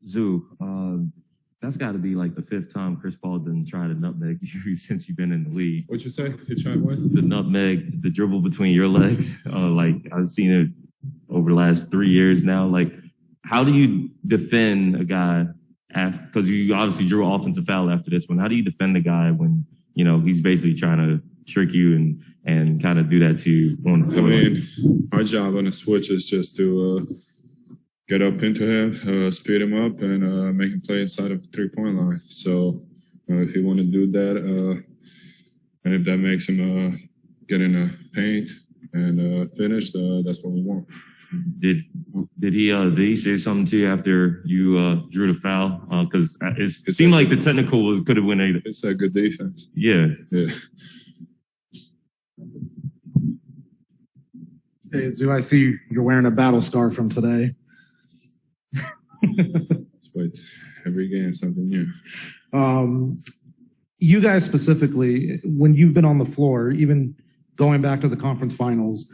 Zoo, that's got to be like the fifth time Chris Paul didn't try to nutmeg you since you've been in the league. What'd you say? You tried what? The nutmeg, the dribble between your legs. Like I've seen it over the last 3 years now. Like, how do you defend a guy after? Because you obviously drew an offensive foul after this one. How do you defend a guy when he's basically trying to trick you and kind of do that to you on the floor? I mean, our job on the switch is just to get up into him, speed him up, and make him play inside of the three-point line. So if you want to do that, and if that makes him get in the paint and finish, that's what we want. Did he say something to you after you drew the foul? Because it seemed like the technical could have went either. It's a good defense. Yeah. Hey, Zoo, I see you're wearing a battle scar from today. But every game something new. You guys specifically, when you've been on the floor, even going back to the conference finals,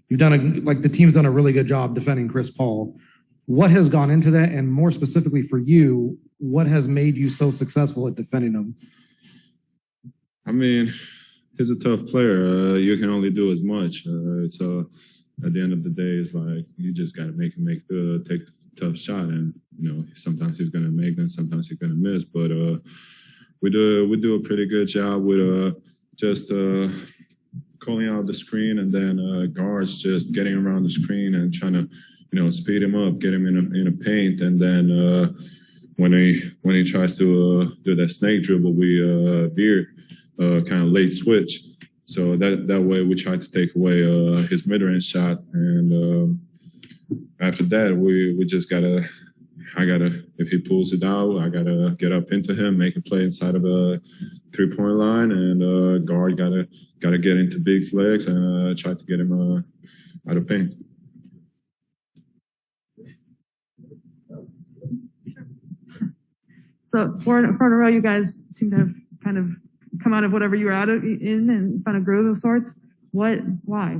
you've done the team's done a really good job defending Chris Paul. What has gone into that, and more specifically for you, what has made you so successful at defending him? I mean, he's a tough player. You can only do as much. At the end of the day, it's like you just got to take the tough shot, and sometimes he's gonna make them, sometimes he's gonna miss. But we do a pretty good job with just calling out the screen, and then guards just getting around the screen and trying to speed him up, get him in a paint, and then when he tries to do that snake dribble, we veer kind of late switch. So that way we try to take away his mid-range shot, and after that we just if he pulls it out, I gotta get up into him, make a play inside of a three-point line, and guard gotta get into Big's legs and try to get him out of paint. So four in a row, you guys seem to have kind of come out of whatever you were in and found a groove of sorts. Why?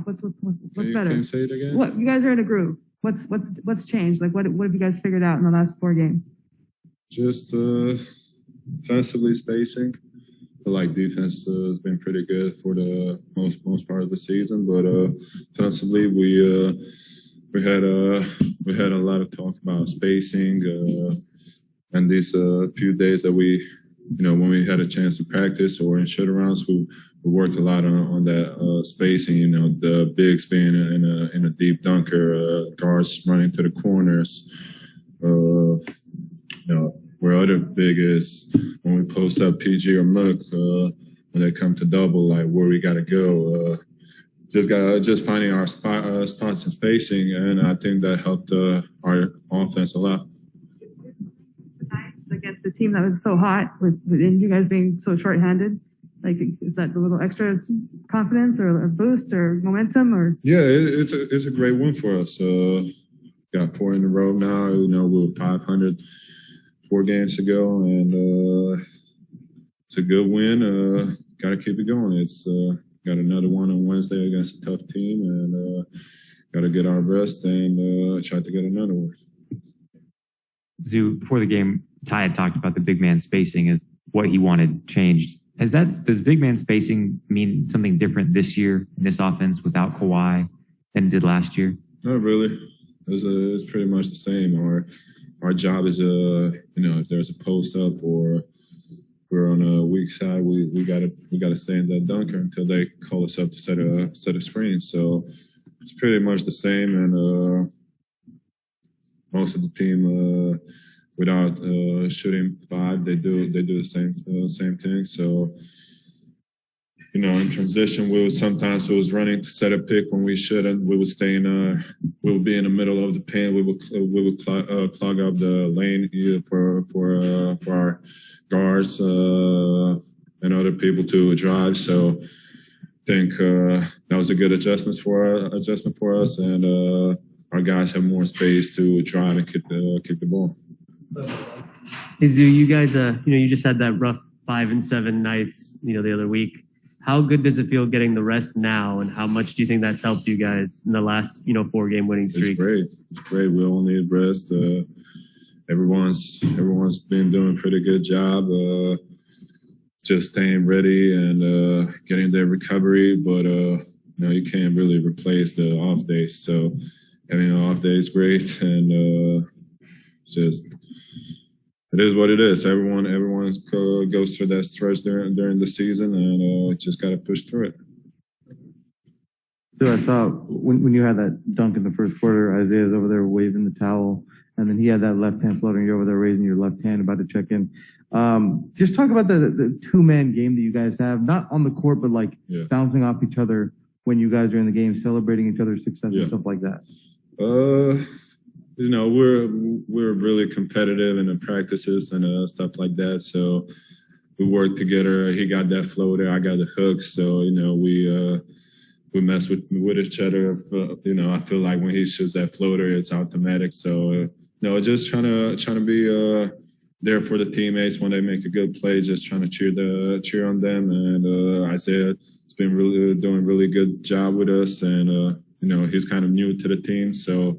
What's better? Can you say it again? What, you guys are in a groove. What's changed? Like what have you guys figured out in the last 4 games? Just defensively spacing. I feel like defense has been pretty good for the most part of the season, but defensively we had a lot of talk about spacing, and these few days that when we had a chance to practice or in shoot-arounds, we worked a lot on that spacing. The bigs being in a deep dunker, guards running to the corners. Where other big is when we post up PG or Mook, when they come to double, like where we got to go. Just finding our spots and spacing, and I think that helped our offense a lot. Against a team that was so hot, and you guys being so short-handed, like is that a little extra confidence or a boost or momentum? Or yeah, it's a great win for us. Got 4 in a row now. We're 500 4 games to go, and it's a good win. Got to keep it going. It's got another one on Wednesday against a tough team, and got to get our best and try to get another one. Zoo, before the game, Ty had talked about the big man spacing as what he wanted changed. Does big man spacing mean something different this year in this offense without Kawhi than it did last year? Not really. It's pretty much the same. Our job is if there's a post up or we're on a weak side, we gotta stay in that dunker until they call us up to set a screen. So it's pretty much the same, and most of the team without shooting 5, they do the same thing. So in transition, sometimes we was running to set a pick when we shouldn't. We would stay we would be in the middle of the paint. We would clog up the lane for our guards and other people to drive. So I think that was a good adjustment for us, and our guys have more space to drive and kick the ball. Hey Zoo, you guys, you just had that rough 5 and 7 nights, the other week. How good does it feel getting the rest now, and how much do you think that's helped you guys in the last, 4-game winning streak? It's great. We all need rest. everyone's been doing a pretty good job. Just staying ready and getting their recovery, but you can't really replace the off days. So having an off day is great, and just it is what it is. Everyone goes through that stretch during the season, and just got to push through it. So I saw when you had that dunk in the first quarter, Isaiah's over there waving the towel, and then he had that left hand floater, and you're over there raising your left hand about to check in. Just talk about the two-man game that you guys have, not on the court, but like bouncing off each other when you guys are in the game, celebrating each other's success and stuff like that. We're really competitive in the practices and stuff like that. So we work together. He got that floater, I got the hooks. So we mess with each other. I feel like when he shoots that floater, it's automatic. So just trying to be there for the teammates when they make a good play. Just trying to cheer on them. And Isaiah has been doing a really good job with us. And he's kind of new to the team, so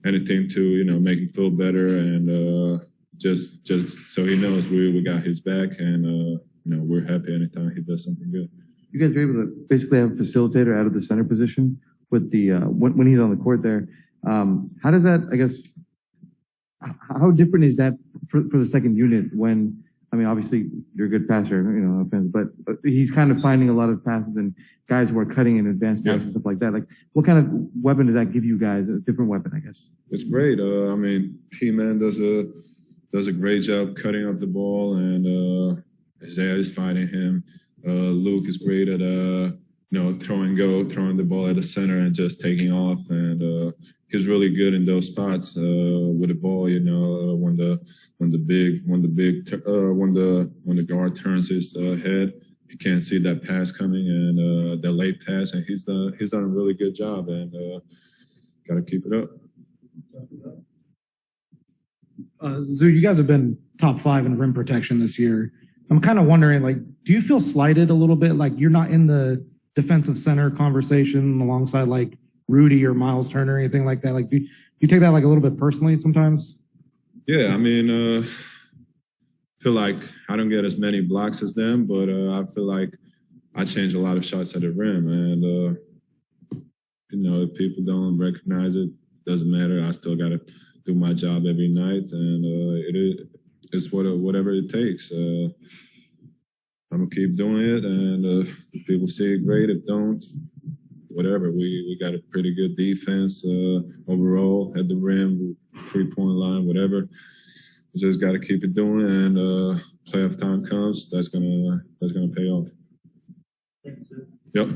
anything to make him feel better and just so he knows we got his back, and we're happy anytime he does something good. You guys are able to basically have a facilitator out of the center position with the when he's on the court there. How does that, I guess, how different is that for the second unit when, I mean, obviously you're a good passer, no offense, but he's kind of finding a lot of passes and guys who are cutting in advanced passes and stuff like that. Like, what kind of weapon does that give you guys? A different weapon, I guess. It's great. T-Man does a great job cutting up the ball, and Isaiah is fighting him. Luke is great at throwing the ball at the center and just taking off, and he's really good in those spots with the ball. When the guard turns his head, he can't see that pass coming, and the late pass, and he's done a really good job, and got to keep it up. Zoo, you guys have been top 5 in rim protection this year. I'm kind of wondering, do you feel slighted a little bit? Like you're not in the defensive center conversation alongside Rudy or Miles Turner or anything like that? Do you take that a little bit personally sometimes? Yeah, I feel like I don't get as many blocks as them, but I feel like I change a lot of shots at the rim, and if people don't recognize it, doesn't matter. I still got to do my job every night, and it's whatever it takes. I'm gonna keep doing it, and if people see it, great. If don't, whatever. We got a pretty good defense overall at the rim, 3-point line, whatever. We just got to keep it doing, and playoff time comes, that's gonna pay off. Yep.